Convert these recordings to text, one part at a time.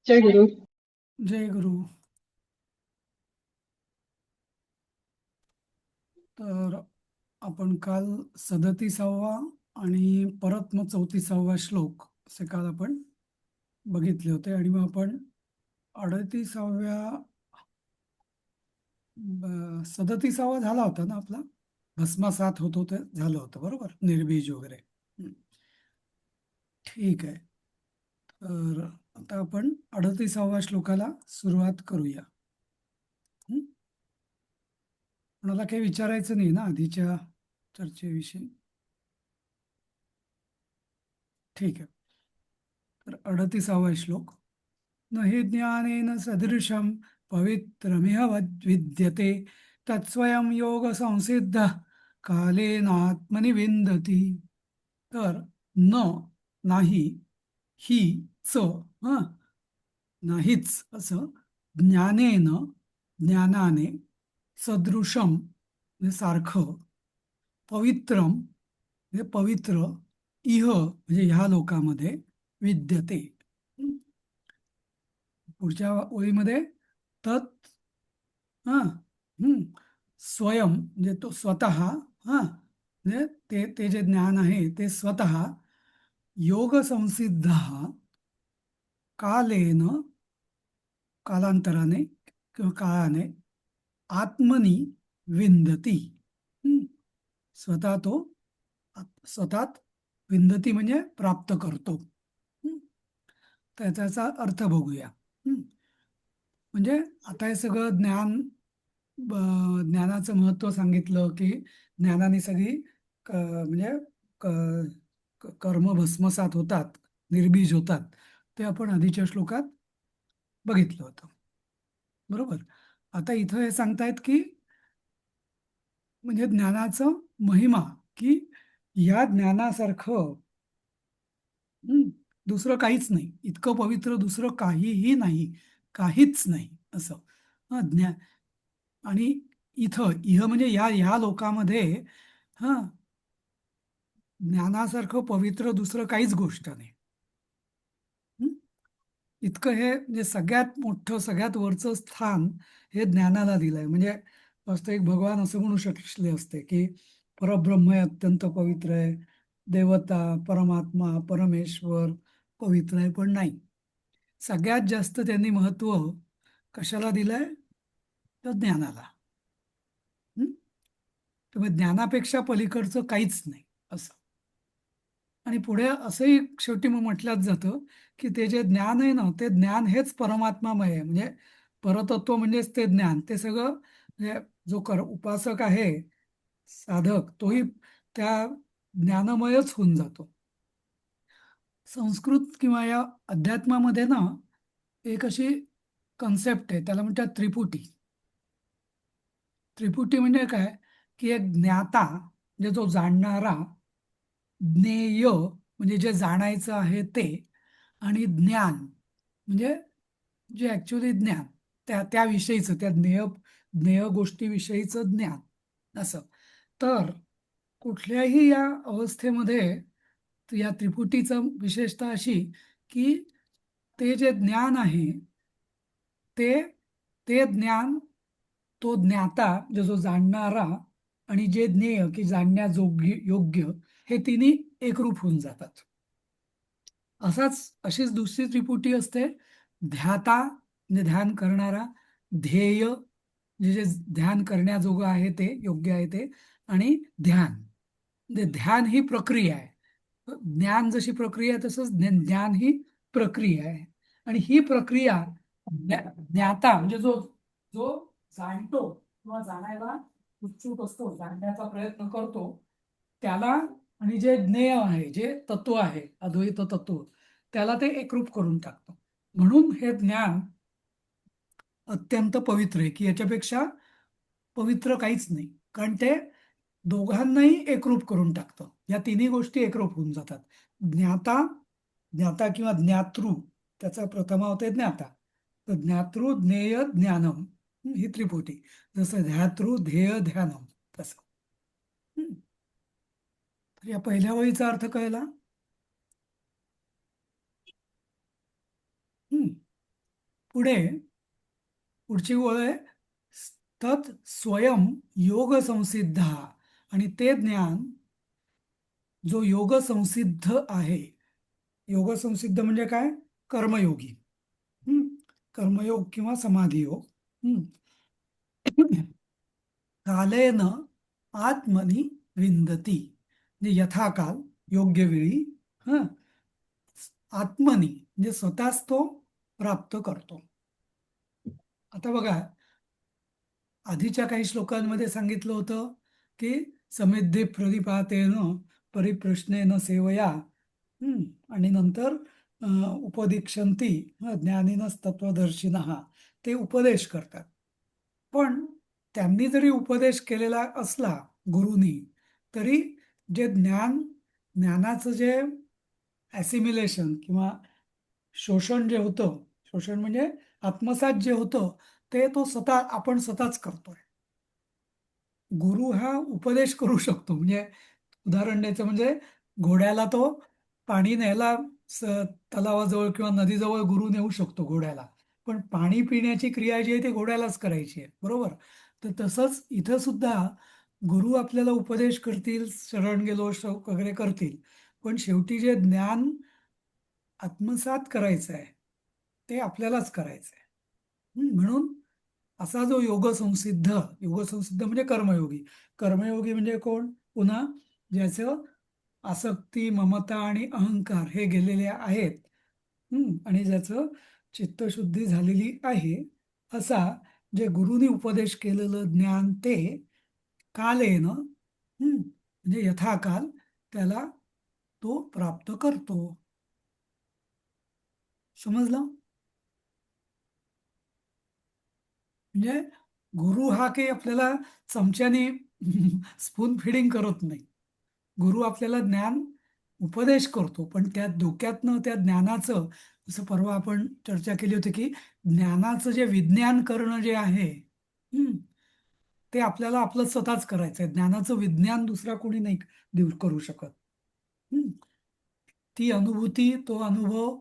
जय गुरु. जय गुरु. तर आपण काल 37वा आणि परत मग 34वा श्लोक असे काल आपण बघितले होते आणि मग आपण 38व्या 37वा झाला होता ना आपला. भस्मसात होतो ते झालं होतं बरोबर, निर्बीज वगैरे. हं. ठीक आहे. तर आता आपण 38व्या श्लोकाला सुरुवात करूया. हं? कोणाला काही विचारायचं नाही ना आधीच्या चर्चेविषयी? ठीक आहे. तर 38वा श्लोक. न हि ज्ञानेन सदृशं पवित्रमिह विद्यते तत्स्वयं योग संसिद्ध कालेनात्मनि विन्दति. तर न, नाही, ही, च, ह, नाहीच असं, ज्ञानेन, ज्ञानाने, सदृशम म्हणजे सारखं, पवित्रम म्हणजे पवित्र, इह म्हणजे ह्या लोकामध्ये, विद्यते. पुढच्या ओळीमध्ये तत्, हा, स्वयं म्हणजे तो स्वतः, हा, म्हणजे ते जे ज्ञान आहे ते स्वतः, योग संसिद्ध, कालेन, कालांतराने किंवा काळाने, आत्मनी विंदती. हं, स्वतः तो स्वतःत विंदती म्हणजे प्राप्त करतो. हं, तर त्याचा अर्थ बघूया. हं, म्हणजे आता हे सगळं ज्ञान, ज्ञानाचं महत्त्व सांगितलं की ज्ञानाने सगळी म्हणजे कर्म भस्मसात होतात, निर्बीज होतात. ते आपण आधीच्या श्लोकात बघितलं होतं बरोबर. आता इथं हे सांगतायत की म्हणजे ज्ञानाचं महिमा, की या ज्ञानासारखं हं, दुसरं काहीच नाही, इतकं पवित्र दुसरं काहीही नाही, काहीच नाही असं. ज्ञान. आणि इथं इह म्हणजे या या लोकामध्ये, हा, ज्ञानासारखं पवित्र दुसरं काहीच गोष्ट नाही. हं? इतकं हे म्हणजे सगळ्यात मोठं सगळ्यात वरचं स्थान हे ज्ञानाला दिलंय. म्हणजे वास्तविक भगवान असं म्हणू शकले असते की परब्रह्म हे अत्यंत पवित्र आहे, देवता, परमात्मा, परमेश्वर पवित्र आहे, पण नाही. सगळ्यात जास्त त्यांनी महत्व कशाला दिलंय? तर ज्ञानाला. हं? त्यामुळे ज्ञानापेक्षा पलीकडचं काहीच नाही असं. आणि पुढे असंही शेवटी मग म्हटलंच जातं की ते जे ज्ञान आहे ना, ते ज्ञान हेच परमात्मामय आहे. म्हणजे परतत्व म्हणजेच ते ज्ञान, ते सगळं म्हणजे जो उपासक आहे, साधक, तोही त्या ज्ञानमयच होऊन जातो. संस्कृत किंवा या अध्यात्मामध्ये ना एक अशी कन्सेप्ट आहे, त्याला म्हणतात त्रिपुटी. त्रिपुटी म्हणजे काय? की एक ज्ञाता म्हणजे जो जाणणारा, ज्ञेय म्हणजे जे जाणायचं आहे ते, आणि ज्ञान म्हणजे जे ॲक्च्युली ज्ञान, त्याविषयीचं, त्या ज्ञेय ज्ञेय गोष्टीविषयीचं ज्ञान असं. तर कुठल्याही या अवस्थेमध्ये या त्रिपुटीचं विशेषता अशी की ते जे ज्ञान आहे ते ते ज्ञान, तो ज्ञाता म्हणजे जो जाणणारा, आणि जे ज्ञेय की जाणण्याजोग्य योग्य, हे तिन्ही एकरूप होऊन जातात. अशीच दुसरी त्रिपुटी असते, ध्याता म्हणजे ध्यान करणारा, ध्येय म्हणजे जे ध्यान करण्याजोगं आहे ते, योग्य आहे ते, आणि ध्यान म्हणजे ध्यान ही प्रक्रिया आहे. ज्ञान जशी प्रक्रिया आहे तसंच ज्ञान ही प्रक्रिया आहे. आणि ही प्रक्रिया ज्ञाता म्हणजे जो जो जाणतो किंवा जाणायला उत्सुक असतो, जाणण्याचा प्रयत्न करतो, त्याला, आणि जे ज्ञेय आहे, जे तत्व आहे, अद्वैत तत्व, त्याला ते एकरूप करून टाकतं. म्हणून हे ज्ञान अत्यंत पवित्र आहे, की याच्यापेक्षा पवित्र काहीच नाही. कारण ते दोघांनाही एकरूप करून टाकतं. या तिन्ही गोष्टी एकरूप होऊन जातात. ज्ञाता, ज्ञाता किंवा ज्ञातृ, त्याचा प्रथमा होते ज्ञाता. तर ज्ञातृ, ज्ञेय, ज्ञानम, ही त्रिपुटी. जसं ध्यातृ, ध्येय, ध्यानम, तसं. हं. तर या पहिल्या वळीचा अर्थ कळला? हं. पुढे पुढची ओळ आहे, तत् स्वयं योग संसिद्ध, आणि ते ज्ञान जो योग संसिद्ध आहे. योग संसिद्ध म्हणजे काय? कर्मयोगी. हम्म. कर्मयोग किंवा समाधी योग. हम्म. कालेन आत्मनी विंदती, म्हणजे यथाकाल, योग्य वेळी, ह आत्मनी म्हणजे स्वतःच तो प्राप्त करतो. आता बघा, आधीच्या काही श्लोकांमध्ये सांगितलं होतं की समिद्धि प्रदिपातेन परिप्रश्नेन सेवया, आणि नंतर उपदीक्षन्ति ज्ञानिनस तत्वदर्शिनः, ते उपदेश करतात. पण त्यांनी जरी उपदेश केलेला असला गुरुनी, तरी जे ज्ञानाचं जे ॲसिमिलेशन किंवा शोषण जे होतं, शोषण म्हणजे आत्मसात जे होतं, ते तो स्वतः आपण स्वतःच करतोय. गुरु हा उपदेश करू शकतो. म्हणजे उदाहरण द्यायचं म्हणजे, घोड्याला तो पाणी न्यायला स तलावाजवळ किंवा नदीजवळ गुरु नेऊ शकतो घोड्याला. पण पाणी पिण्याची क्रिया जी आहे ती घोड्यालाच करायची आहे, बरोबर? तर तसंच इथं सुद्धा गुरु आपल्याला उपदेश करतील, शरण गेलो वगैरे करतील, पण शेवटी जे ज्ञान आत्मसात करायचं आहे ते आपल्यालाच करायचं आहे. म्हणून असा जो योग संसिद्ध म्हणजे कर्मयोगी. कर्मयोगी म्हणजे कोण? पुन्हा ज्याचं आसक्ती, ममता आणि अहंकार हे गेलेले आहेत, आणि ज्याचं चित्तशुद्धी झालेली आहे, असा जे गुरुनी उपदेश केलेलं ज्ञान ते कालेन, म्हणजे यथाकाल, त्याला तो प्राप्त करतो. समजलं? म्हणजे गुरु हा काही आपल्याला चमच्याने स्पून फिडिंग करत नाही. गुरु आपल्याला ज्ञान उपदेश करतो, पण त्या डोक्यातनं त्या ज्ञानाचं, जसं परवा आपण चर्चा केली होती की ज्ञानाचं जे विज्ञान करणं जे आहे, हं, ते आपल्याला आपलं स्वतःच करायचं आहे. ज्ञानाचं विज्ञान दुसरा कोणी नाही देऊ करू शकत. हं. ती अनुभूती, तो अनुभव,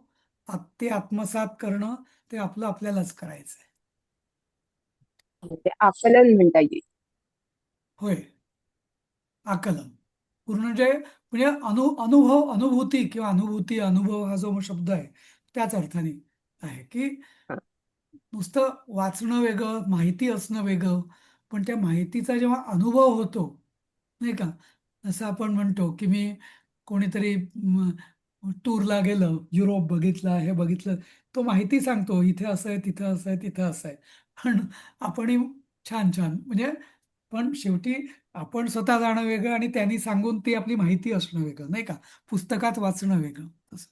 ते आत्मसात करणं, ते आपलं आपल्यालाच करायचं आहे. ते आकलन म्हणता येईल. होय, आकलन. पूर्ण जे म्हणजे अनुभव, अनुभूती किंवा अनुभूती, अनुभव हा जो शब्द आहे त्याच अर्थाने आहे की हा. नुसतं वाचणं वेगळं, माहिती असणं वेगळं, पण त्या माहितीचा जेव्हा अनुभव होतो, नाही का, जसं आपण म्हणतो की मी कोणीतरी टूरला गेलं, युरोप बघितला, हे बघितलं, तो माहिती सांगतो, इथे असं आहे, तिथं असं आहे, तिथं असं आहे. पण आपणही छान छान म्हणजे, पण शेवटी आपण स्वतः जाणं वेगळं आणि त्यांनी सांगून ती आपली माहिती असणं वेगळं, नाही का? पुस्तकात वाचणं वेगळं तसं.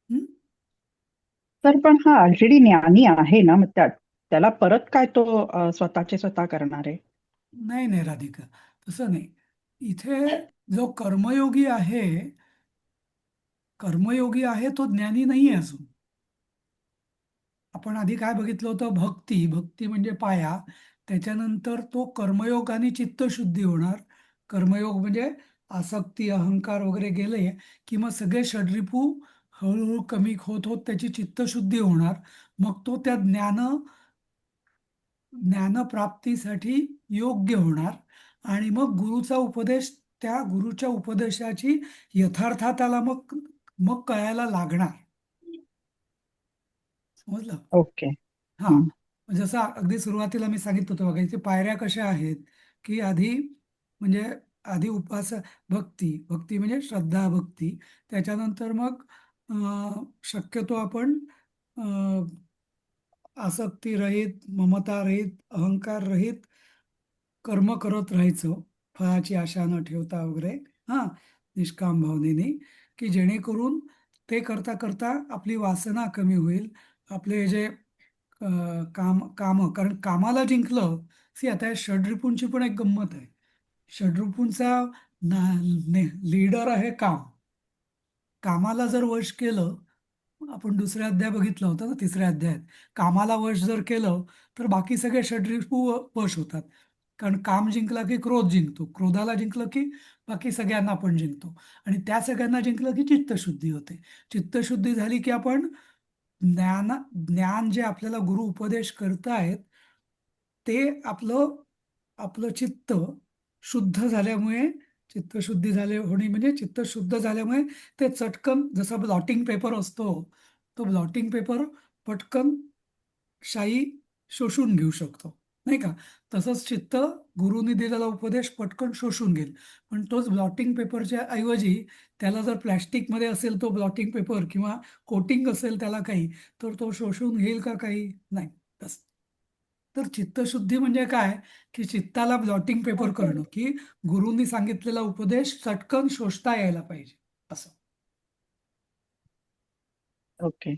हं? तर पण हा ऑलरेडी ज्ञानी आहे ना, मग त्याला परत काय तो स्वतःचे स्वतः करणार आहे? नाही नाही राधिका, तसं नाही. इथे जो कर्मयोगी आहे तो ज्ञानी नाही आहे अजून. आपण आधी काय बघितलं होतं? भक्ती. भक्ती म्हणजे पाया. त्याच्यानंतर तो कर्मयोग आणि चित्तशुद्धी होणार. कर्मयोग म्हणजे आसक्ती, अहंकार वगैरे गेले की मग सगळे षड्रिपू हळूहळू कमी होत होत त्याची चित्तशुद्धी होणार. मग तो त्या ज्ञानप्राप्तीसाठी योग्य होणार, आणि मग गुरुचा उपदेश, त्या गुरुच्या उपदेशाची यथार्थता त्याला मग मग कळायला लागणार. समजलं? ओके. हा, जसं अगदी सुरुवातीला मी सांगितलं होतं बघा, इथे पायऱ्या कशा आहेत की आधी म्हणजे आधी भक्ती, भक्ती म्हणजे श्रद्धा भक्ती. त्याच्यानंतर मग शक्यतो आपण आसक्ती रहित, ममता रहित, अहंकार रहित कर्म करत राहायचं, फळाची आशा न ठेवता वगैरे, हा, निष्काम भावनेने, की जेणेकरून ते करता करता आपली वासना कमी होईल. आपले जे कारण कामाला जिंकलं. आता या षड्रिपूंची पण एक गंमत आहे. षड्रिपूंचा लीडर आहे काम. कामाला जर वश केलं, आपण दुसऱ्या अध्याय बघितला होता ना, तिसऱ्या अध्यायात, कामाला वश जर केलं तर बाकी सगळे षड्रिपू वश होतात. कारण काम जिंकला की क्रोध जिंकतो, क्रोधाला जिंकलं की बाकी सगळ्यांना आपण जिंकतो, आणि त्या सगळ्यांना जिंकलं की चित्तशुद्धी होते. चित्तशुद्धी झाली की आपण ज्ञान जे आपल्याला गुरु उपदेश करतायत ते आपलं आपलं चित्त शुद्ध झाल्यामुळे, चित्तशुद्धी होणे म्हणजे चित्त शुद्ध झाल्यामुळे ते चटकन, जसा ब्लॉटिंग पेपर असतो, तो ब्लॉटिंग पेपर पटकन शाई शोषून घेऊ शकतो, नाही का? तसंच चित्त गुरुनी दिलेला उपदेश पटकन शोषून घेईल. पण तोच ब्लॉटिंग पेपरच्या ऐवजी त्याला जर प्लॅस्टिकमध्ये असेल तो ब्लॉटिंग पेपर, किंवा कोटिंग असेल त्याला काही, तर तो शोषून घेईल का? काही नाही. तस तर चित्तशुद्धी म्हणजे काय? की चित्ताला ब्लॉटिंग पेपर करणं, की गुरुंनी सांगितलेला उपदेश चटकन शोषता यायला पाहिजे, असं. ओके.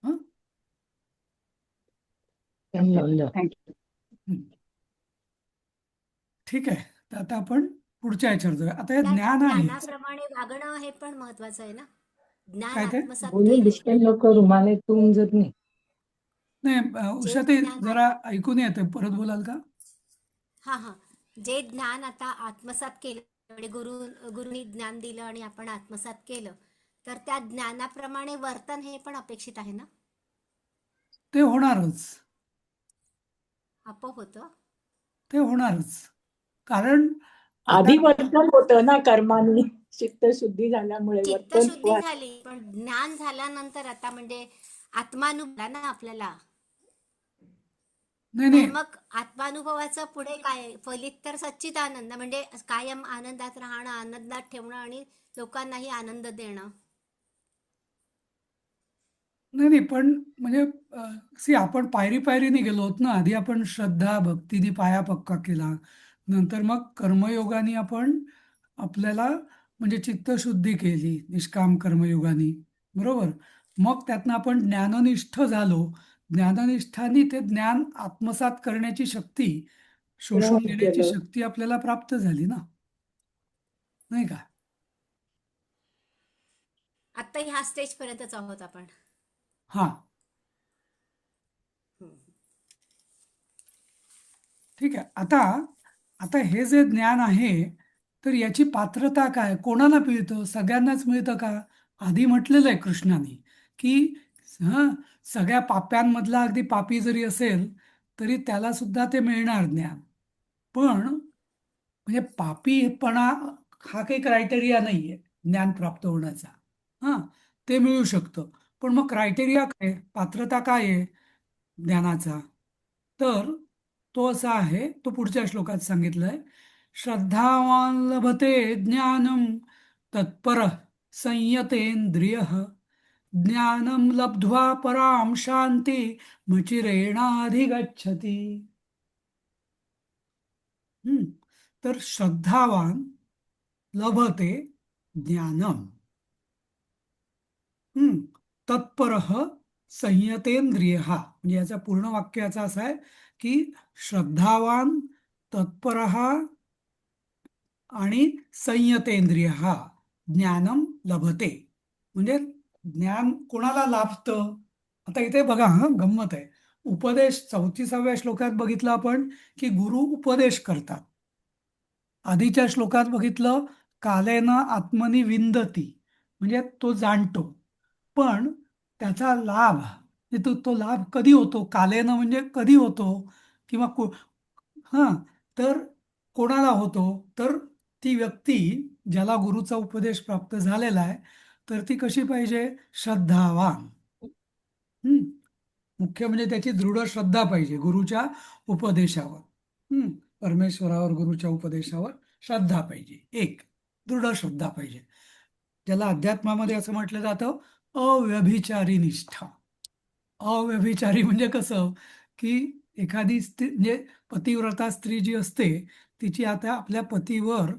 हं? समजलं. थँक्यू. हं. ठीक आहे. तर आता आपण पुढच्या याच्यावर जाऊया. आता हे त्या ज्ञान आहे. ज्ञानाप्रमाणे वागणं हे पण महत्वाचं आहे ना. ज्ञान काय ते? आत्मसात बोलू केलं. डिस्टर्ब नको, रुमाले तू उमजत नाही. नाही, जे उषा ते ज्ञान जरा ऐकून येते, परत बोलाल का? हा हा जे ज्ञान आता आत्मसात केलं, म्हणजे गुरुनी ज्ञान दिलं आणि आपण आत्मसात केलं, तर त्या ज्ञानाप्रमाणे वर्तन हे पण अपेक्षित आहे ना. ते होणारच. आपोआप होतं. ते होणारच. कारण आता आधी वर्तन होतं ना कर्मानी, चित्तशुद्धी झाल्यामुळे वर्तन चित्तशुद्धी झाली, पण ज्ञान झाल्यानंतर आता म्हणजे आत्मानुभव ना आपल्याला. नाही तर नाही मग आत्मानुभवाचं पुढे काय फलित? तर सच्चिदानंद, म्हणजे कायम आनंदात राहणं, आनंदात ठेवणं आणि लोकांनाही आनंद देणं. नाही नाही पण म्हणजे आपण पायरी पायरीने गेलो होत ना. आधी आपण श्रद्धा भक्तीने पाया पक्का केला, नंतर मग कर्मयोगाने आपण आपल्याला म्हणजे चित्तशुद्धी केली, निष्काम कर्मयोगाने, बरोबर. मग त्यातनं आपण ज्ञाननिष्ठ झालो. ज्ञाननिष्ठाने ते ज्ञान आत्मसात करण्याची शक्ती, शोषून ग्रहण घेण्याची केलं. शक्ती आपल्याला प्राप्त झाली ना, नाही का? आता ह्या स्टेज पर्यंतच आहोत आपण. हा, ठीक आहे. आता आता हे जे ज्ञान आहे, तर याची पात्रता काय? कोणाला मिळतं? सगळ्यांनाच मिळतं का? आधी म्हटलेलं आहे कृष्णाने की हा, सगळ्या पाप्यांमधला अगदी पापी जरी असेल तरी त्याला सुद्धा ते मिळणार ज्ञान. पण म्हणजे पापीपणा हा काही क्रायटेरिया नाहीये ज्ञान प्राप्त होण्याचा. हा, ते मिळू शकतं. पण मग क्रायटेरिया काय, पात्रता काय आहे ज्ञानाचा? तर तो असा आहे, तो पुढच्या श्लोकात सांगितलंय. श्रद्धावान लभते ज्ञानम तत्पर संयतेंद्रिय, ज्ञानम लब्ध्वा पराम शांती मचिरेणाधिगच्छति. हम्म तर श्रद्धावान लभते ज्ञानम, तत्परः संयतेंद्रिय. म्हणजे याचा पूर्ण वाक्याचा असा आहे की श्रद्धावान, तत्परः आणि संयतेंद्रिय ज्ञानम लभते. म्हणजे ज्ञान कोणाला लाभतं? आता इथे बघा, हा गंमत आहे. उपदेश 34व्या श्लोकात बघितलं आपण की गुरु उपदेश करतात. आधीच्या श्लोकात बघितलं कालेन आत्मनी विंदती, म्हणजे तो जाणतो. पण त्याचा लाभ, तो लाभ कधी होतो? कालेन म्हणजे कधी होतो, किंवा हा, तर कोणाला होतो? तर ती व्यक्ती ज्याला गुरुचा उपदेश प्राप्त झालेला आहे, तर ती कशी पाहिजे? श्रद्धावान. हम्म मुख्य म्हणजे त्याची दृढ श्रद्धा पाहिजे गुरुच्या उपदेशावर. परमेश्वरावर, गुरुच्या उपदेशावर श्रद्धा पाहिजे. एक, दृढ श्रद्धा पाहिजे. ज्याला अध्यात्मामध्ये असं म्हटलं जातं अव्यभिचारी निष्ठा. अव्यभिचारी म्हणजे कसं, की एखादी स्त्री, म्हणजे पतिव्रता स्त्री जी असते, तिची आता आपल्या पतीवर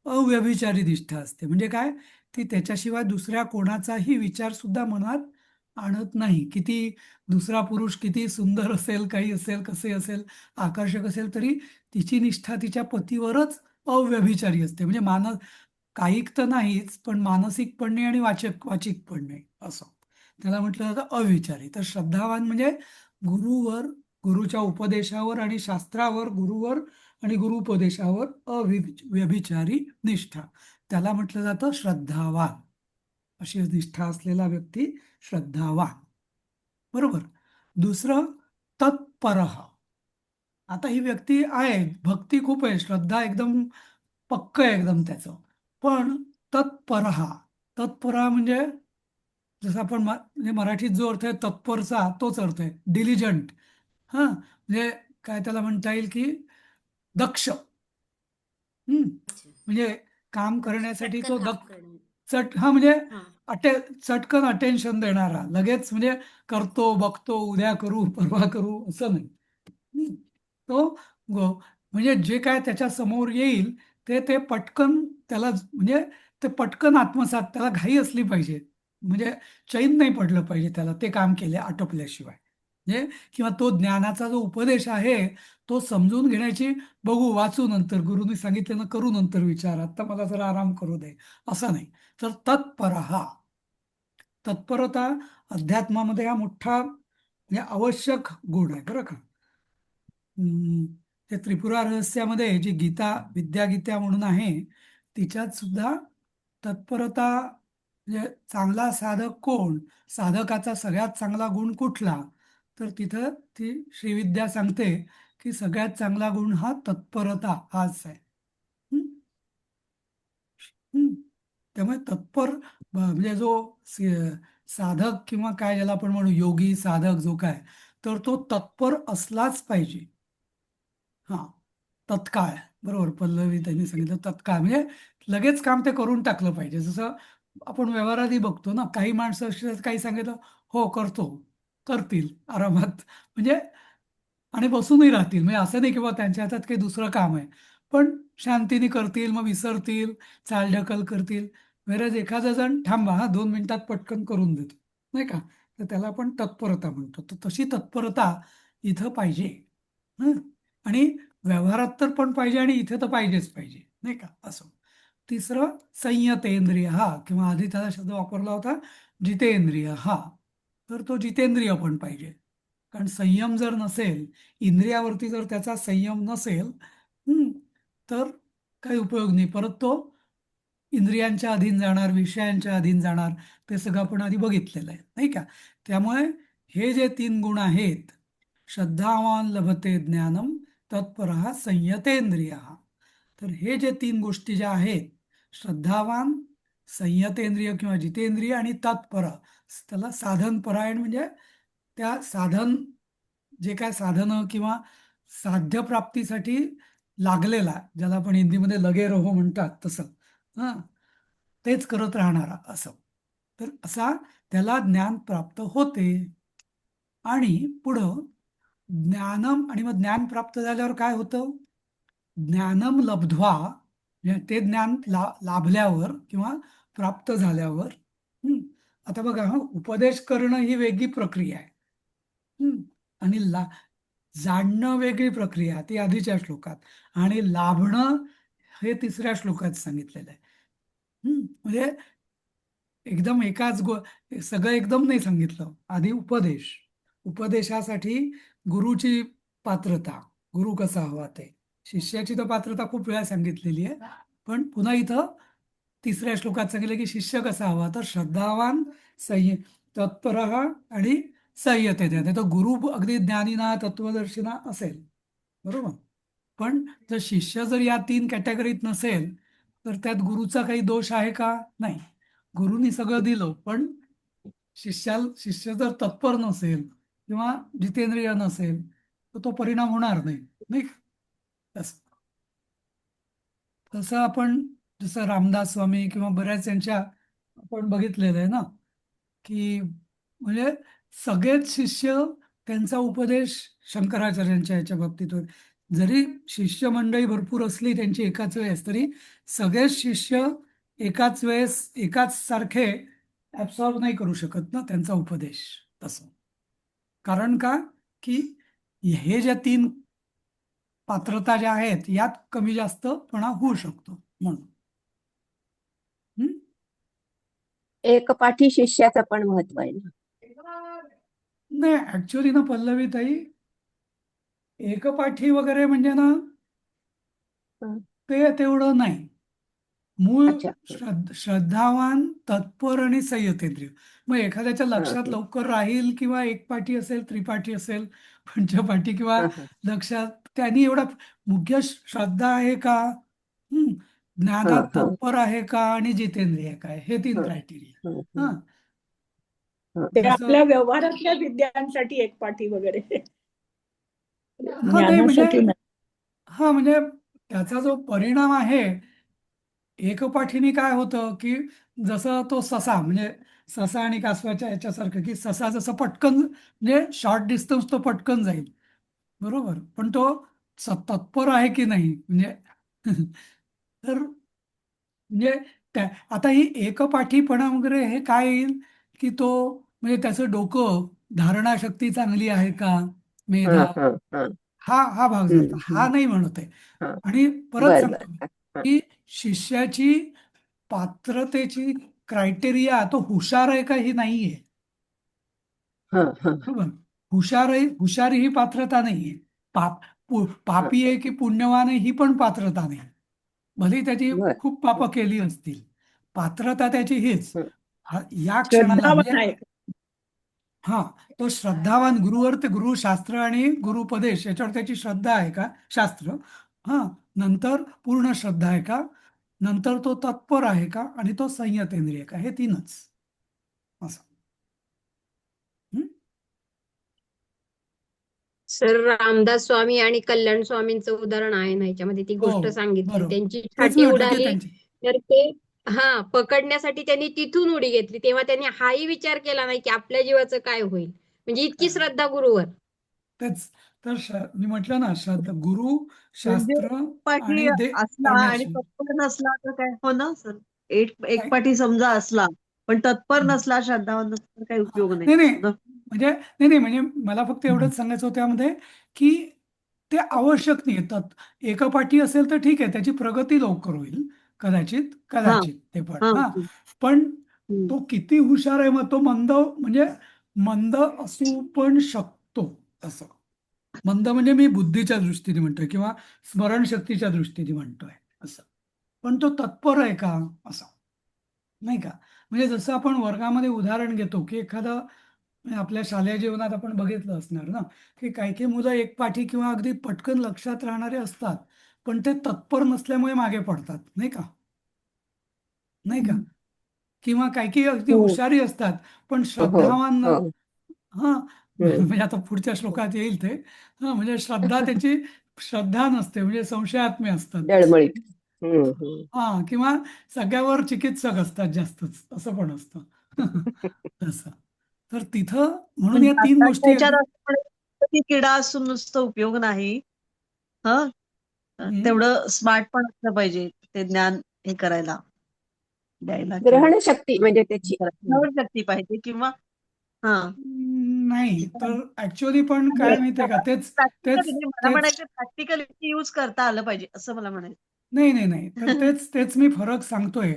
अव्यभिचारी निष्ठा असते. म्हणजे काय? ती त्याच्याशिवाय दुसऱ्या कोणाचाही विचार सुद्धा मनात आणत नाही. किती दुसरा पुरुष किती सुंदर असेल, काही असेल, कसे असेल, आकर्षक असेल, तरी तिची निष्ठा तिच्या पतीवरच अव्यभिचारी असते. म्हणजे कायिक तर नाहीच, पण मानसिक पण नाही आणि वाचिक पण नाही, असं त्याला म्हटलं जातं अविचारी. तर श्रद्धावान म्हणजे गुरुवर, गुरुच्या उपदेशावर आणि शास्त्रावर, गुरुवर आणि गुरुपदेशावर अव्यभिचारी निष्ठा, त्याला म्हटलं जातं श्रद्धावान. अशी निष्ठा असलेला व्यक्ती श्रद्धावान. बरोबर. दुसरं तत्परः. आता ही व्यक्ती आहे, भक्ती खूप आहे, श्रद्धा एकदम पक्क आहे एकदम त्याचं. पण तत्परः, तत्परा म्हणजे जसं आपण म्हणजे मराठीत जो अर्थ आहे तत्परचा तोच अर्थ आहे, डिलिजंट. हां, म्हणजे काय त्याला म्हणता येईल की दक्ष. हं. अच्छा. म्हणजे काम करण्यासाठी पटकन तो काम करणं. हा म्हणजे हां. चटकन अटेन्शन देणारा, लगेच म्हणजे करतो, बघतो, उद्या करू, परवा करू असं नाही. हं. तो म्हणजे जे काय त्याच्या समोर येईल ते ते पटकन त्याला म्हणजे ते पटकन आत्मसात, त्याला घाई असली पाहिजे. म्हणजे चैन नाही पडलं पाहिजे त्याला ते काम केले आटोपल्याशिवाय. म्हणजे किंवा तो ज्ञानाचा जो उपदेश आहे तो समजून घेण्याची, बघू, वाचू नंतर, गुरुनी सांगितलं करू नंतर विचार, आता मला जरा आराम करू दे, असं नाही. तर तत्परः, तत्परता अध्यात्मामध्ये हा मोठा म्हणजे आवश्यक गुण आहे बरं का. ते त्रिपुरा रहस्यामध्ये जी गीता, विद्यागीता म्हणून आहे, तिच्यात सुद्धा तत्परता म्हणजे चांगला साधक कोण, साधकाचा सगळ्यात चांगला गुण कुठला, तर तिथं ती श्रीविद्या सांगते की सगळ्यात चांगला गुण हा तत्परता हाच आहे. हं? हं. त्यामुळे तत्पर म्हणजे जो साधक किंवा काय ज्याला आपण म्हणू योगी साधक जो काय, तर तो तत्पर असलाच पाहिजे. हां, तत्काळ. बरोबर, पल्लवी त्यांनी सांगितलं तत्काळ म्हणजे लगेच काम ते करून टाकलं पाहिजे. जसं आपण व्यवहारातही बघतो ना, काही माणसं अशी आहेत, काही सांगितलं, "हो, करतो." करतील आरामात म्हणजे आणि बसूनही राहतील. म्हणजे असं नाही की बाबा त्यांच्या हातात काही दुसरं काम आहे. पण शांतीने करतील, मग विसरतील, चालढकल करतील. व्हेअरएज एखादा जण थांबा हां, 2 मिनिटात पटकन करून देतो, नाही का? तर त्याला आपण तत्परता म्हणतो. तर तशी तत्परता इथं पाहिजे. हं. आणि व्यवहारात तर पण पाहिजे आणि इथे तर पाहिजेच पाहिजे, नाही का? असं. तिसरं संयतेंद्रिय हा, किंवा आधी त्याला शब्द वापरला होता जितेंद्रिय हा. तर तो जितेंद्रिय पण पाहिजे. कारण संयम जर नसेल, इंद्रियावरती जर त्याचा संयम नसेल, हं, तर काही उपयोग नाही. परत तो इंद्रियांच्या अधीन जाणार, विषयांच्या अधीन जाणार. ते सगळं आपण आधी बघितलेलं आहे, नाही का? त्यामुळे हे जे 3 गुण आहेत, श्रद्धावान लभते ज्ञानम, तत्परः संयतेंद्रियः. तर हे जे 3 गोष्टी ज्या आहेत, श्रद्धावान, संयतेंद्रिय किंवा जितेंद्रिय आणि तत्पर, त्याला साधनपरायण म्हणजे त्या साधन, जे काय साधनं किंवा साध्यप्राप्तीसाठी लागलेला, ज्याला आपण हिंदीमध्ये लगे रहो म्हणतात तसं, हां, तेच करत राहणारा असं. तर असा त्याला ज्ञान प्राप्त होते. आणि पुढं ज्ञानम, आणि मग ज्ञान प्राप्त झाल्यावर काय होतं? ज्ञानम लब्ध्वा म्हणजे ते ज्ञान लाभल्यावर किंवा प्राप्त झाल्यावर, हं, आता बघा हं, उपदेश करणं ही वेगळी प्रक्रिया आहे. हं, आणि जाणणं वेगळी प्रक्रिया, ती आधीच्या श्लोकात, आणि लाभणं हे तिसऱ्या श्लोकात सांगितलेलं आहे. म्हणजे एकदम सगळं एकदम नाही सांगितलं. आधी उपदेश, उपदेशासाठी गुरुची पात्रता, गुरु कसा हवा ते, शिष्याची तर पात्रता खूप वेळा सांगितलेली आहे. पण पुन्हा इथं तिसऱ्या श्लोकात सांगितलं की शिष्य कसा हवा, तर श्रद्धावान, तत्परः आणि संयतेत. तर गुरु अगदी ज्ञानीना, तत्वदर्शिना असेल, बरोबर. पण जर शिष्य जर या 3 कॅटेगरीत नसेल, तर त्यात गुरुचा काही दोष आहे का? नाही. गुरुनी सगळं दिलं, पण शिष्य जर तत्पर नसेल किंवा जितेंद्रिय नसेल, तर तो परिणाम होणार नाही, नाही का? तसं तसं आपण जसं रामदास स्वामी किंवा बऱ्याच यांच्या आपण बघितलेलं आहे ना, की म्हणजे सगळेच शिष्य, त्यांचा उपदेश शंकराचार्यांच्या याच्या बाबतीत होत. जरी शिष्य मंडळी भरपूर असली त्यांची एकाच वेळेस, तरी सगळेच शिष्य एकाच वेळेस एकाच सारखे ऍब्सॉर्ब नाही करू शकत ना त्यांचा उपदेश तसं. कारण का, की हे ज्या 3 पात्रता ज्या आहेत यात कमी जास्तपणा होऊ शकतो म्हणून. हं? एकपाठी शिष्याचं पण महत्व आहे ना. नाही, ऍक्च्युअली ना पल्लवी ताई, एकपाठी वगैरे म्हणजे ना हं. ते तेवढं नाही. मूळ अच्छा. श्रद्धावान, तत्पर आणि संयतेंद्रिय. मग एखाद्याच्या लक्षात हा. लवकर राहील किंवा एकपाठी असेल, त्रिपाठी असेल, पंचपाठी किंवा हा. लक्षात त्यांनी एवढा मुख्य श्रद्धा आहे का, हम्म, हा. ज्ञानात हा. तत्पर आहे का आणि जितेंद्रिय काय, हे 3 हा. क्रायटेरिया. हा. हा हा. ते जसं आपल्या व्यवहारातल्या विद्यांसाठी एक पाठी वगैरे हा नाही म्हणजे ज्ञानासाठी नाही. हा म्हणजे त्याचा जो परिणाम आहे एकपाठीने काय होतं की जसं तो ससा म्हणजे ससा आणि कासवाच्या याच्यासारखं की ससा जसं पटकन म्हणजे शॉर्ट डिस्टन्स तो पटकन जाईल बरोबर पण तो तत्पर आहे की नाही म्हणजे तर म्हणजे आता ही एकपाठीपणा वगैरे हे काय येईल की तो म्हणजे त्याचं डोकं धारणाशक्ती चांगली आहे का हा. मेधा हा. हा. हा भाग झाला हा नाही म्हणत आहे हा. आणि परत बर बर. सांगतो हा. की शिष्याची पात्रतेची क्रायटेरिया तो हुशार आहे का ही नाहीये हा. हा. बरोबर हुशारी ही पात्रता नाहीये पापी आहे की पुण्यवान आहे ही पण पात्रता नाही भले त्याची बर. खूप पापं केली असतील पात्रता त्याची हीच हं. या क्षणाला म्हणजे श्रद्धावान आहे. हा तो श्रद्धावान गुरुवर ते गुरुशास्त्र आणि गुरुपदेश याच्यावर त्याची श्रद्धा आहे का शास्त्र हा नंतर पूर्ण श्रद्धा आहे का नंतर तो तत्पर आहे का आणि तो संयतेंद्रिय का हे 3च असं हं? सर रामदास स्वामी आणि कल्याण स्वामींचं उदाहरण आहे ना ह्याच्यामध्ये ती हो गोष्ट सांगितली बरोबर त्यांची तेच मी छाती म्हटलं की उडाली त्यांची तर ते पकडण्यासाठी त्यांनी तिथून उडी घेतली तेव्हा त्यांनी हाही विचार केला नाही की आपल्या जीवाचं काय होईल म्हणजे इतकी काय श्रद्धा गुरुवर. तेच तर मी म्हटलं ना श्रद्धा गुरु म्हणजे शास्त्र पाठी आणि असला आणि परमेश्वर तत्पर नसला तर काय हो ना सर एक काय पाठी समजा असला पण तत्पर नसला श्रद्धावान नसला तर काही हा, उपयोग नाही नाही नाही ना. म्हणजे नाही मला फक्त एवढंच सांगायचं होतं त्यामध्ये की ते आवश्यक नाही येतात एकपाठी असेल तर ठीक आहे त्याची प्रगती लवकर होईल कदाचित हा कदाचित ते पण हा हा पण हम्म. तो किती हुशार आहे मग तो म्हणजे मंद असू पण शकतो असं मंद म्हणजे मी बुद्धीच्या दृष्टीने म्हणतोय किंवा स्मरणशक्तीच्या दृष्टीने म्हणतोय असं पण तो तत्पर आहे का असं नाही का म्हणजे जसं आपण वर्गामध्ये उदाहरण घेतो की एखादा म्हणजे आपल्या शालेय जीवनात आपण बघितलं असणार ना की काही काही मुलं एकपाठी किंवा अगदी पटकन लक्षात राहणारे असतात पण ते तत्पर नसल्यामुळे मागे पडतात नाही का किंवा काही काही अगदी हो हुशारी असतात पण हो. श्रद्धावान हो. हा हं. म्हणजे आता पुढच्या श्लोकात येईल ते हा म्हणजे श्रद्धा त्याची श्रद्धा नसते म्हणजे संशयात्मे असतात डळमळीत. हम्म. हम्म. हा किंवा सगळ्यावर चिकित्सक असतात जास्तच असं पण असतं तसं तर तिथं म्हणून या म्हणजे 3 आता गोष्टी त्याच्यात अगदी असं म्हणायचं की किडा असून नुसतं उपयोग नाही. हा हं, तेवढं स्मार्ट पण असलं पाहिजे ते ज्ञान हे करायला द्यायला किंवा ग्रहण शक्ती म्हणजे त्याची. हं. शक्ती पाहिजे किंवा हा नाही तर ऍक्च्युअली पण काय माहितीये का तेच तेच प्रॅक्टिकली मला तेच म्हणायचं प्रॅक्टिकली यूज करता आलं पाहिजे असं मला म्हणायचं. नाही तर तेच मी फरक सांगतोय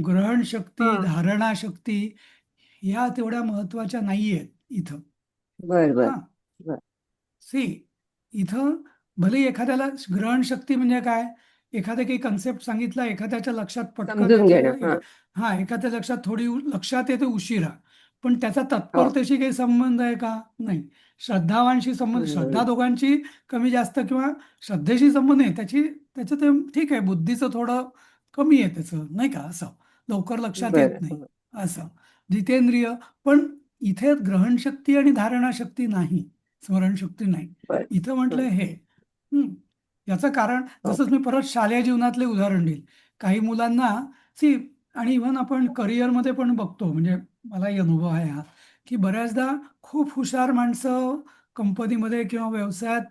ग्रहण शक्ती हा धारणा शक्ती या तेवढ्या महत्वाच्या नाहीयेत इथं बर बर हा बर. सी इथं भले एखाद्याला ग्रहण शक्ती म्हणजे काय एखाद्या काही कन्सेप्ट सांगितला एखाद्याच्या लक्षात पटकन समजून घेणं. येते हा. हा एखाद्या लक्षात थोडी लक्षात येते उशिरा पण त्याचा हो. तत्परतेशी काही संबंध आहे का नाही श्रद्धावांशी संबंध हम्म. श्रद्धा दोघांची कमी जास्त किंवा श्रद्धेशी संबंध नाही त्याचं ते ठीक आहे बुद्धीचं थोडं कमी आहे त्याचं नाही का असं लवकर लक्षात येत बर. नाही असं जितेंद्रिय पण इथे ग्रहणशक्ती आणि धारणाशक्ती नाही स्मरणशक्ती नाही बर. इथं म्हटलंय हं. हे हं. याचं कारण हो. जसंच मी परत शालेय जीवनातले उदाहरण देईल काही मुलांना सी आणि इव्हन आपण करिअरमध्ये पण बघतो म्हणजे मलाही अनुभव आहे हा की बऱ्याचदा खूप हुशार माणसं कंपनीमध्ये किंवा व्यवसायात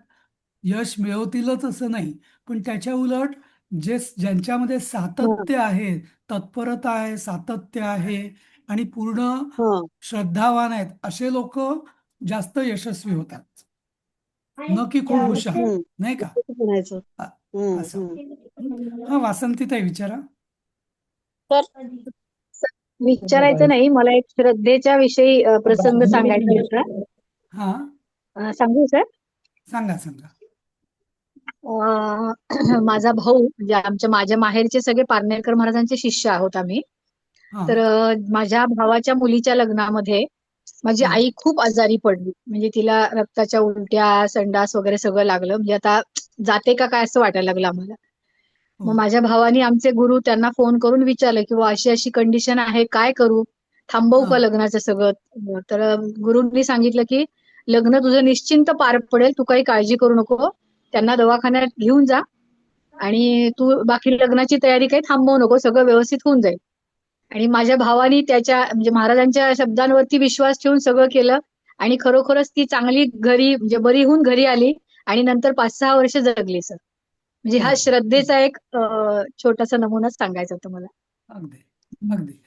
यश मिळवतीलच असं नाही पण त्याच्या उलट ज्यांच्यामध्ये हा सातत्य आहे तत्परता आहे सातत्य आहे आणि पूर्ण हा श्रद्धावान आहेत असे लोक जास्त यशस्वी होतात न की खूप हुशार नाही का तसं म्हणायचं. अ- असं हम्म. हं? हा वासंतीताई विचारा तर विचारायचं नाही मला एक श्रद्धेच्या विषयी प्रसंग सांगायचा होता. हा सांगू सर? सांगा माझा भाऊ म्हणजे माझ्या माहेरचे सगळे पारनेरकर महाराजांचे शिष्य आहोत आम्ही. हा तर माझ्या भावाच्या मुलीच्या लग्नामध्ये माझी हा आई खूप आजारी पडली. म्हणजे तिला रक्ताच्या उलट्या, संडास वगैरे सगळं लागलं. म्हणजे आता जाते का काय असं वाटायला लागलं आम्हाला. हो मग माझ्या भावानी आमचे गुरु त्यांना फोन करून विचारलं की "बुवा अशी अशी कंडिशन आहे, काय करू? थांबवू हा का लग्नाचं सगळं?" तर गुरुंनी सांगितलं की "लग्न तुझं निश्चिंत पार पडेल, तू काही काळजी करू नको. त्यांना दवाखान्यात घेऊन जा आणि तू बाकी लग्नाची तयारी काही थांबवू नको, सगळं व्यवस्थित होऊन जाईल." आणि माझ्या भावानी त्याच्या म्हणजे महाराजांच्या शब्दांवरती विश्वास ठेवून सगळं केलं आणि खरोखरच ती चांगली घरी म्हणजे बरी होऊन घरी आली आणि नंतर 5-6 वर्ष जगली सर. म्हणजे हा हो श्रद्धेचा एक छोटासा नमुनाच सांगायचा होता मला. अगदी अगदी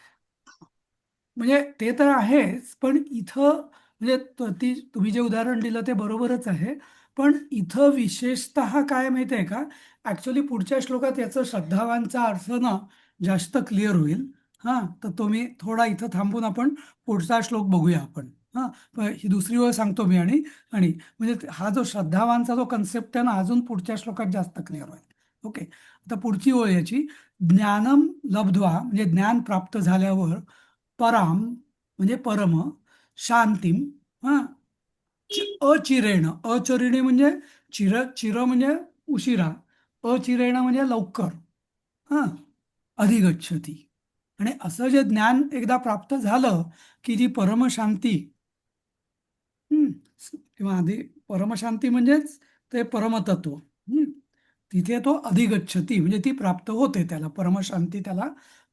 म्हणजे ते तर आहेच, पण इथं म्हणजे तुम्ही जे उदाहरण दिलं ते बरोबरच आहे. पण इथं विशेषतः काय माहिती आहे का, ऍक्च्युली पुढच्या श्लोकात याचं श्रद्धावांचा अर्थ ना जास्त क्लिअर होईल. हा, तर तुम्ही थोडा इथं थांबून आपण पुढचा श्लोक बघूया आपण. हा, ही दुसरी वेळ सांगतो मी आणि आणि म्हणजे हा जो श्रद्धावांचा जो कन्सेप्ट आहे ना, अजून पुढच्या श्लोकात जास्त क्लिअर होईल. ओके, आता पुढची ओळ याची ज्ञानम लब्ध्वा म्हणजे ज्ञान प्राप्त झाल्यावर पराम म्हणजे परम शांतीम हा अचिरेण अचिरेण म्हणजे चिर म्हणजे उशिरा अचिरेण म्हणजे लवकर हा अधिगच्छती. आणि असं जे ज्ञान एकदा प्राप्त झालं की जी परमशांती किंवा परमशांती म्हणजेच ते परमतत्व तिथे तो अधिगच्छती म्हणजे ती प्राप्त होते, त्याला परमशांती त्याला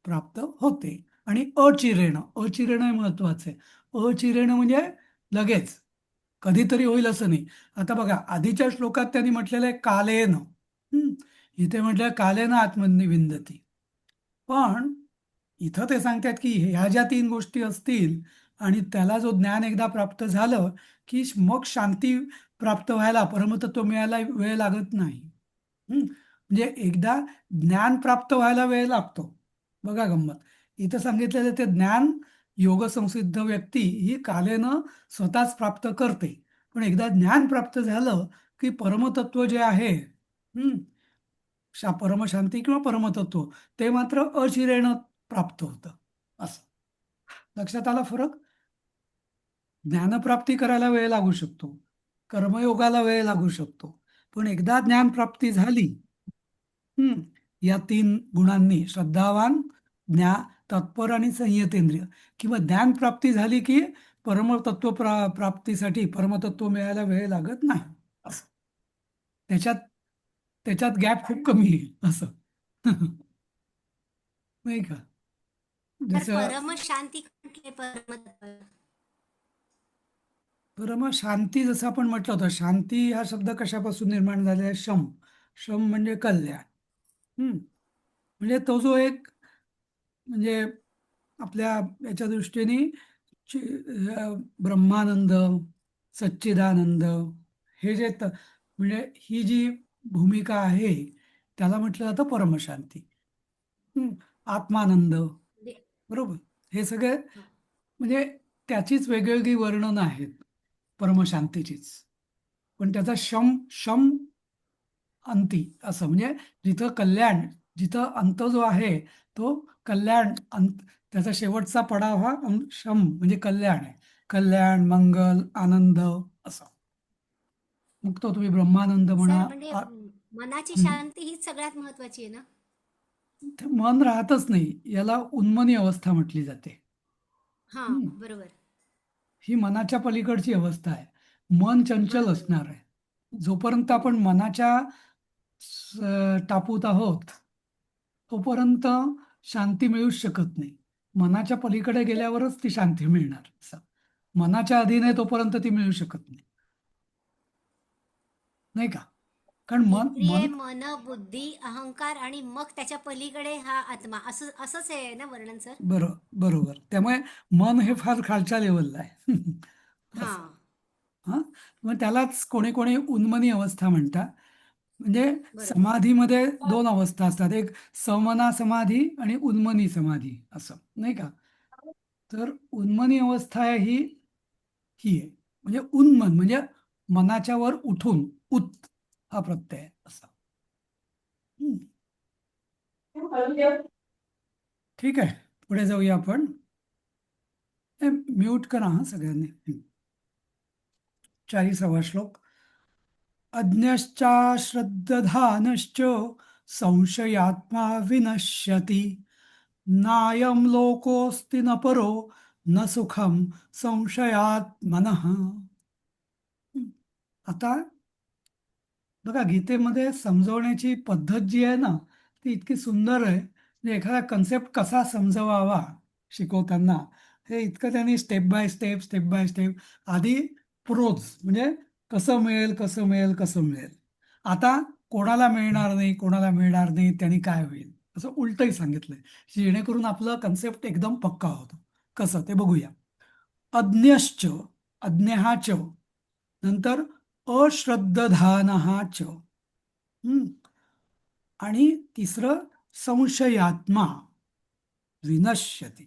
प्राप्त होते. आणि अचिरेण अचिरेण हे महत्वाचं आहे. अचिरेण म्हणजे लगेच कधीतरी होईल असं नाही. आता बघा आधीच्या श्लोकात त्यांनी म्हटलेलं आहे कालेन, इथे म्हटलं कालेन आत्मन्य विंदती. पण इथं ते सांगतात की ह्या ज्या 3 गोष्टी असतील आणि त्याला जो ज्ञान एकदा प्राप्त झालं की मग शांती प्राप्त व्हायला परमतत्व मिळायला वेळ लागत नाही. म्हणजे एकदा ज्ञान प्राप्त व्हायला वेळ लागतो. बघा गंमत, इथं सांगितलेलं ते ज्ञान योगसंसिद्ध व्यक्ती ही कालेनं स्वतःच प्राप्त करते. पण एकदा ज्ञान प्राप्त झालं की परमतत्व जे आहे परमशांती किंवा परमतत्व ते मात्र अचिरेण प्राप्त होतं. असं लक्षात आला फरक. ज्ञानप्राप्ती करायला वेळ लागू शकतो, कर्मयोगाला वेळ लागू शकतो, पण एकदा ज्ञानप्राप्ती झाली या 3 गुणांनी श्रद्धावान, तत्पर आणि संयतेंद्रिय किंवा ज्ञानप्राप्ती झाली की परमतत्व प्राप्तीसाठी परमतत्व मिळायला वेळ लागत नाही. असं त्याच्यात गॅप खूप कमी आहे असं. नाही का, तर जसं परमशांती कुठले परमतत्व? परमशांती जसं आपण म्हटलं होतं, शांती हा शब्द कशापासून निर्माण झाला आहे? शम. शम म्हणजे कल्याण. म्हणजे तो जो एक म्हणजे आपल्या याच्या दृष्टीने ब्रह्मानंद, सच्चिदानंद हे जे म्हणजे ही जी भूमिका आहे त्याला म्हटलं जातं परमशांती. आत्मानंद, म्हणजे बरोबर, हे सगळे हा. म्हणजे त्याचीच वेगवेगळी वर्णनं आहेत परमशांतीचीच. पण त्याचा शम शम अंती असं म्हणजे जिथं कल्याण, जिथं अंत जो आहे तो कल्याण अंत, त्याचा शेवटचा पडाव हा शम म्हणजे कल्याण आहे. कल्याण, मंगल, आनंद असं. मग तो तुम्ही ब्रह्मानंद म्हणा. सर म्हणजे मनाची हं. शांती हीच सगळ्यात महत्वाची आहे ना? ते मन राहतच नाही, याला उन्मनी अवस्था म्हटली जाते. हा, हं. बरोबर ही मनाच्या पलीकडची अवस्था आहे. मन चंचल बरोबर असणार आहे. जोपर्यंत हो. आपण मनाच्या टापूत आहोत तोपर्यंत शांती मिळूच शकत नाही. मनाच्या पलीकडे गेल्यावरच ती शांती मिळणार. असं मनाच्या अधीन आहे तोपर्यंत ती मिळू शकत नाही, नाही का. कारण मन इंद्रिये, मन मन, बुद्धी, अहंकार आणि मग त्याच्या पलीकडे हा आत्मा, असंच आहे ना वर्णन सर? बरोबर. त्यामुळे मन हे फार खालच्या लेवलला आहे. हा, असं. हां, मग त्यालाच कोणी कोणी उन्मनी अवस्था म्हणतात. म्हणजे बरोबर. समाधीमध्ये 2 अवस्था असतात, एक समना समाधी आणि उन्मनी समाधी असं, नाही का. तर उन्मनी अवस्था आहे ही आहे म्हणजे उन्मन म्हणजे मनाच्या वर उठून, उत हा प्रत्यय आहे असं. हम्म, ठीक आहे, पुढे जाऊया आपण. म्यूट करा हा सगळ्यांनी. 40वा श्लोक. अज्ञश्चाश्रद्धधानश्च संशयात्मा विनश्यति नायं लोकोऽस्ति न परो न सुखम संशयात्मनः. आता बघा, गीतेमध्ये समजवण्याची पद्धत जी आहे ना, ती इतकी सुंदर आहे. म्हणजे एखादा कन्सेप्ट कसा समजवावा शिकवताना, हे इतकं त्यांनी step by step step by step, आधी प्रोज म्हणजे कसं मिळेल कसं मिळेल कसं मिळेल, आता कोणाला मिळणार नाही कोणाला मिळणार नाही त्यांनी काय होईल, असं उलटही सांगितलंय, जेणेकरून आपलं कन्सेप्ट एकदम पक्का होतो. कसं ते बघूया. अज्ञश्च, अज्ञहाच, नंतर अश्रद्धधानहाच, आणि तिसरं संशयात्मा विनश्यति.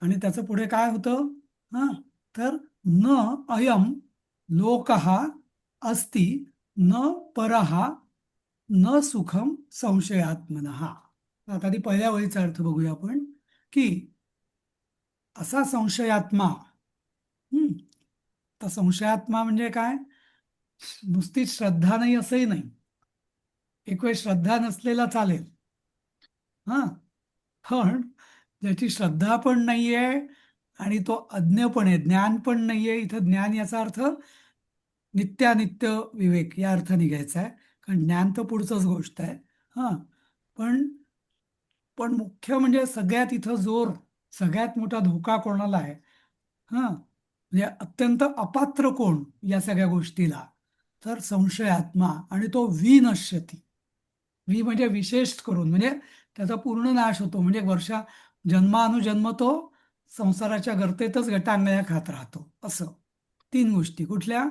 आणि त्याचं पुढे काय होतं, तर न अयम लोकः अस्ति न परः न सुखम संशयात्मनः. आता आधी पहिल्या वळीचा अर्थ बघूया आपण, की असा संशयात्मा. तर संशयात्मा म्हणजे काय, नुसतीच श्रद्धा नाही असंही नाही, एक वेळ श्रद्धा नसलेला चालेल, पण ज्याची श्रद्धा पण नाहीये आणि तो अज्ञ पण आहे, ज्ञान पण नाहीये. इथं ज्ञान याचा अर्थ नित्यानित्य विवेक या अर्थाने घ्यायचा आहे, कारण ज्ञान तर पुढचंच गोष्ट आहे. पण मुख्य म्हणजे सगळ्यात इथं जोर, सगळ्यात मोठा धोका कोणाला आहे, म्हणजे अत्यंत अपात्र कोण या सगळ्या गोष्टीला, तर संशयात्मा. आणि तो विनश्यति, वि म्हणजे विशेष करून, म्हणजे त्याचा पूर्ण नाश होतो. म्हणजे जन्मानुजन्म तो संसाराच्या गर्तेतच गटांगळ्या खात राहतो. असं 3 गोष्टी. कुठल्या?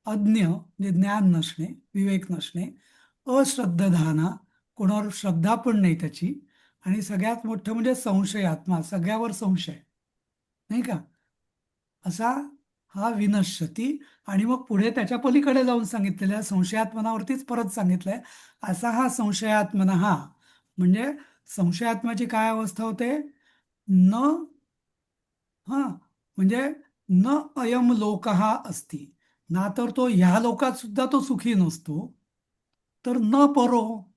अज्ञ म्हणजे ज्ञान नसणे, विवेक नसणे, अश्रद्धधाना, कोणावर श्रद्धा पण नाही त्याची, आणि सगळ्यात मोठं म्हणजे संशयात्मा, सगळ्यावर संशय, नाही का, असा हा विनश्यती. आणि मग पुढे त्याच्या पलीकडे जाऊन संशयात्मनावरतीच संशयात्मनावरतीच परत सांगितलंय, असा हा संशयात्मना. म्हणजे संशयात्माची काय अवस्था होते, म्हणजे न अयम लोकः अस्ति, ना तर तो ह्या लोकात सुद्धा तो सुखी नसतो, तर न परो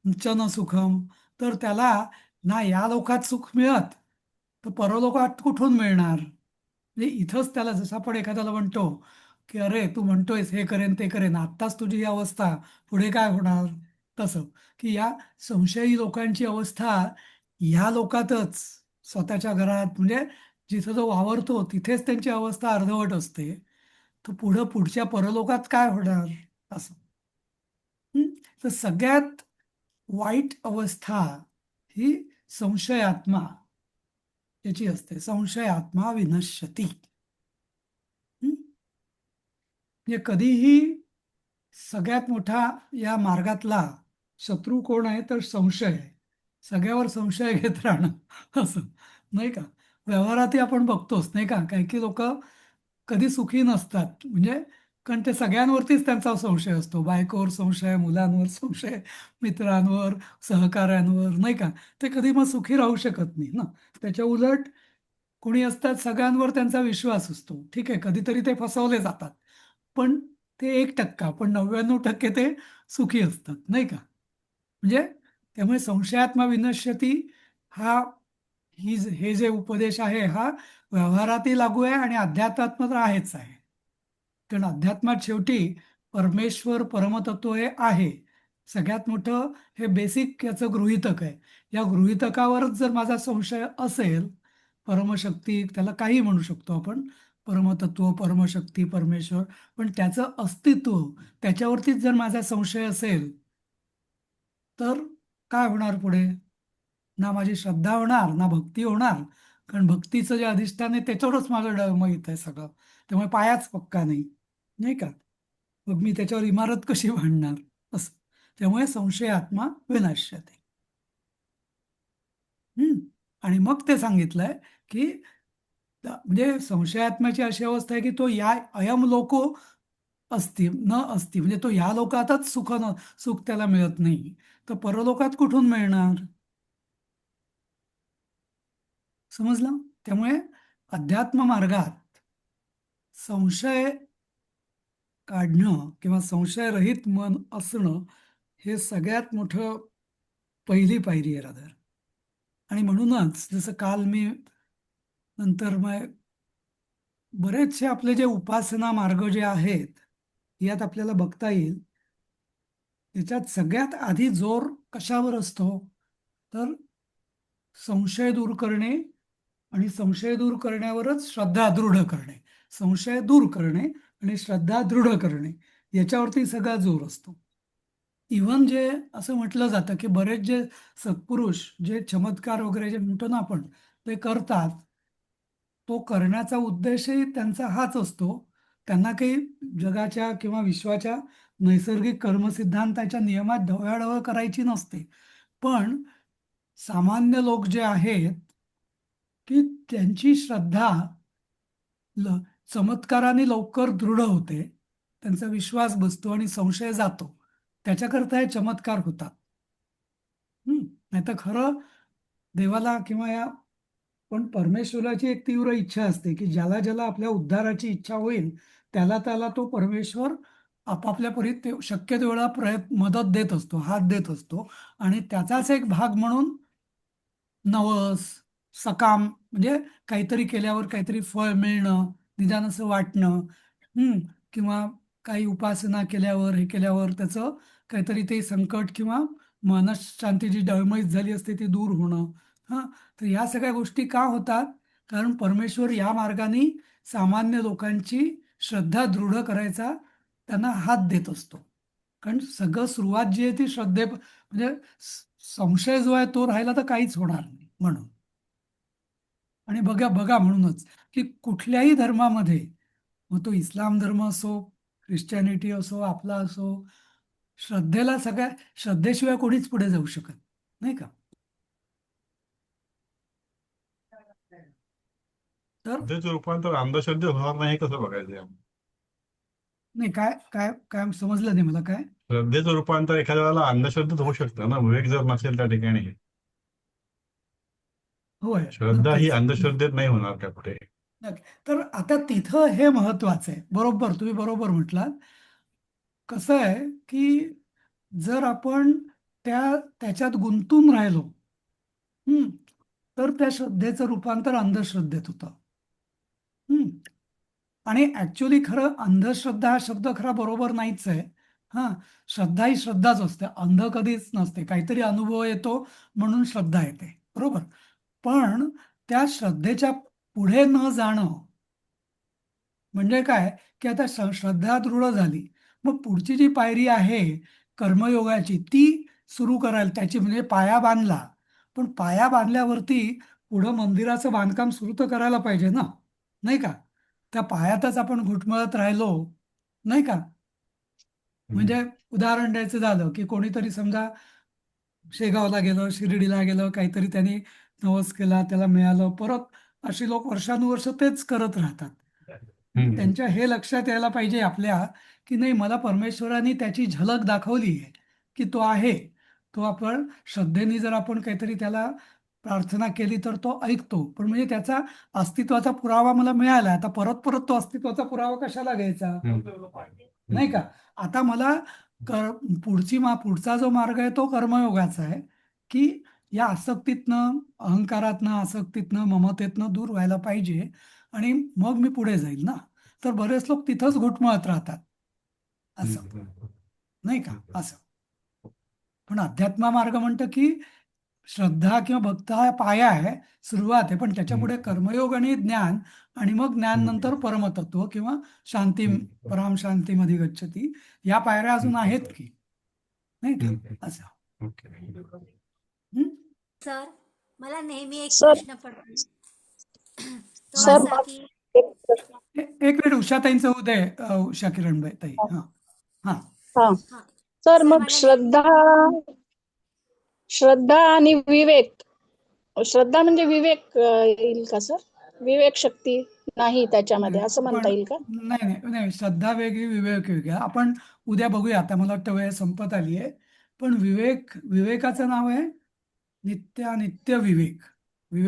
च न सुखम, तर त्याला ना या लोकात सुख मिळत, तर परलोकात कुठून मिळणार. म्हणजे इथंच त्याला, जसं आपण एखाद्याला म्हणतो की अरे तू म्हणतोयस हे करेन ते करेन, आत्ताच तुझी ही अवस्था, पुढे काय होणार, तसं की या संशयी लोकांची अवस्था ह्या लोकातच, स्वतःच्या घरात, म्हणजे जिथं जो वावरतो तिथेच त्यांची अवस्था अर्धवट असते, तर पुढच्या परलोकात काय होणार असं. तर सगळ्यात वाईट अवस्था ही संशयात्मा याची असते. संशयात्मा विनश्यति. म्हणजे कधीही सगळ्यात मोठा या मार्गातला शत्रू कोण आहे, तर संशय आहे. सगळ्यावर संशय घेत राहणं, असं नाही का. व्यवहारातही आपण बघतोच, नाही का, काही काही लोक कधी सुखी नसतात, म्हणजे कारण ते सगळ्यांवरतीच त्यांचा संशय असतो. बायकोवर संशय, मुलांवर संशय, मित्रांवर, सहकाऱ्यांवर, नाही का. ते कधी मग सुखी राहू शकत नाही ना. त्याच्या उलट कोणी असतात सगळ्यांवर त्यांचा विश्वास असतो, ठीक आहे, कधीतरी ते फसवले जातात, पण ते 1%, पण 99% ते सुखी असतात, नाही का. म्हणजे त्यामुळे संशयात्मा विनश्यती हे जे उपदेश आहे, हा व्यवहारातही लागू आहे आणि अध्यात्मात तर आहेच आहे. कारण अध्यात्मात शेवटी परमेश्वर परमतत्व हे आहे, सगळ्यात मोठं हे बेसिक याचं गृहीतक आहे. या गृहीतकावरच जर माझा संशय असेल, परमशक्ती, त्याला काही म्हणू शकतो आपण, परमतत्व, परमशक्ती, परमेश्वर, पण त्याचं अस्तित्व, त्याच्यावरतीच जर माझा संशय असेल, तर काय होणार पुढे, ना माझी श्रद्धा होणार ना भक्ती होणार. कारण भक्तीचं जे अधिष्ठान आहे त्याच्यावरच माझं डळमळीत आहे सगळं, त्यामुळे पायाच पक्का नाही, नाही का. मग मी त्याच्यावर इमारत कशी बांधणार, असं. त्यामुळे संशयात्मा विनश्यते. आणि मग ते सांगितलंय की म्हणजे संशयात्म्याची अशी अवस्था आहे की तो या अयम लोको असती न असती म्हणजे तो ह्या लोकातच सुख त्याला मिळत नाही, तर परलोकात कुठून मिळणार? समजलं? त्यामुळे अध्यात्म मार्गात संशय काढणं किंवा संशयरहित मन असणं हे सगळ्यात मोठं पहिली पायरी आहे रादर. आणि म्हणूनच जसं काल मी नंतर मग बरेचसे आपले जे उपासना मार्ग जे आहेत यात आपल्याला बघता येईल, त्याच्यात सगळ्यात आधी जोर कशावर असतो? तर संशय दूर करणे आणि संशय दूर करण्यावरच श्रद्धा दृढ करणे. संशय दूर करणे आणि श्रद्धा दृढ करणे याच्यावरती सगळा जोर असतो. इव्हन जे असं म्हटलं जातं की बरेच जे सत्पुरुष जे चमत्कार वगैरे जे म्हणतो ना आपण ते करतात, तो करण्याचा उद्देशही त्यांचा हाच असतो. त्यांना काही जगाच्या किंवा विश्वाच्या नैसर्गिक कर्मसिद्धांताच्या नियमात ढवळाढवळ करायची नसते. पण सामान्य लोक जे आहेत की त्यांची श्रद्धा चमत्काराने लवकर दृढ होते, त्यांचा विश्वास बसतो आणि संशय जातो. त्याच्याकरता हे चमत्कार होतात. नाही तर खरं देवाला किंवा या पण परमेश्वराची एक तीव्र इच्छा असते की ज्याला ज्याला आपल्या उद्धाराची इच्छा होईल त्याला त्याला तो परमेश्वर आपापल्या परीत शक्य तेवढा मदत देत असतो, हात देत असतो. आणि त्याचाच एक भाग म्हणून नवस सकाम म्हणजे काहीतरी केल्यावर काहीतरी फळ मिळणं, निदान असं वाटणं, किंवा काही उपासना केल्यावर हे केल्यावर त्याचं काहीतरी ते संकट किंवा मनशांती जी डळमळीत झाली असते ती दूर होणं. तर या सगळ्या गोष्टी का होतात? कारण परमेश्वर या मार्गाने सामान्य लोकांची श्रद्धा दृढ करायचा त्यांना हात देत असतो. कारण सगळं सुरुवात जी आहे ती म्हणजे संशय जो आहे तो राहिला तर काहीच होणार नाही म्हणून. आणि बघा बघा म्हणूनच की कुठल्याही धर्मामध्ये, मग तो इस्लाम धर्म असो, ख्रिश्चॅनिटी असो, आपला असो, श्रद्धेशिवाय कोणीच पुढे जाऊ शकत नाही का? तर श्रद्धेचं रूपांतर अंधश्रद्धेत होणार नाही कसं बघायचं? नाही काय काय काय समजलं नाही मला. काय श्रद्धेचं रूपांतर एखाद्या वेळेला अंधश्रद्धेत होऊ शकतं ना, विवेक जर नसेल त्या ठिकाणी. होय, श्रद्धा ही नक्कीच. अंधश्रद्धेत नाही होणार का कुठे? तर आता तिथं हे महत्वाचं आहे. बरोबर, तुम्ही बरोबर म्हटलात. कसं आहे की जर आपण त्याच्यात गुंतून राहिलो तर त्या श्रद्धेचं रूपांतर अंधश्रद्धेत होतं. आणि ऍक्च्युली खरं अंधश्रद्धा हा शब्द खरा बरोबर नाहीच आहे. श्रद्धा ही श्रद्धाच असते, अंध कधीच नसते. काहीतरी अनुभव येतो म्हणून श्रद्धा येते, बरोबर. पण त्या श्रद्धेच्या पुढे न जाणं म्हणजे काय की आता श्रद्धा दृढ झाली, मग पुढची जी पायरी आहे कर्मयोगाची ती सुरू करायला, त्याची म्हणजे पाया बांधला. पण पाया बांधल्यावरती पुढं मंदिराचं बांधकाम सुरू तर करायला पाहिजे ना, नाही का? त्या पायातच आपण घुटमळत राहिलो नाही का? म्हणजे उदाहरण द्यायचं झालं की कोणीतरी समजा शेगावला गेलं, शिर्डीला गेलं, काहीतरी त्यांनी नवस केला, त्याला मिळालं, परत अशी लोक वर्षानुवर्ष तेच करत राहतात. त्यांच्या हे लक्षात यायला पाहिजे आपल्या की नाही, मला परमेश्वराने त्याची झलक दाखवली आहे की तो आहे, तो आपण श्रद्धेने जर आपण काहीतरी त्याला प्रार्थना केली तर तो ऐकतो. पण म्हणजे त्याचा अस्तित्वाचा पुरावा मला मिळाला, आता परत परत तो अस्तित्वाचा पुरावा कशाला घ्यायचा, नाही का? आता मला पुढचा जो मार्ग आहे तो कर्मयोगाचा आहे की या आसक्तीतनं, अहंकारातनं, आसक्तीतनं, ममतेतनं दूर व्हायला पाहिजे आणि मग मी पुढे जाईल ना. तर बरेच लोक तिथंच घुटमळत राहतात असं, नाही का? असं. पण अध्यात्म मार्ग म्हणतं की श्रद्धा किंवा भक्त हा पाया आहे, सुरुवात आहे, पण त्याच्या पुढे कर्मयोग आणि ज्ञान, आणि मग ज्ञान नंतर परमतत्व किंवा शांती, पराम शांतीमध्ये गच्छती, या पायऱ्या अजून आहेत की नाही का? असं. सर, मला नेहमी एक सर. प्रश्न पडतो तो सर, असा की एक प्रश्न. एक मिनिट, उषाताईंचं होऊ दे. उषा किरणबाई ताई. हा हा हा हा सर, मग मला श्रद्धा आणि विवेक, श्रद्धा म्हणजे विवेक येईल का सर? विवेक शक्ती नाही त्याच्यामध्ये, असं पण म्हणता येईल का? नाही नाही नाही, श्रद्धा वेगळी, विवेक वेगळा. आपण उद्या बघूया. आता मला वाटतं वेळ संपत आली आहे. पण विवेकाचं नाव आहे नित्यानित्य विवेक.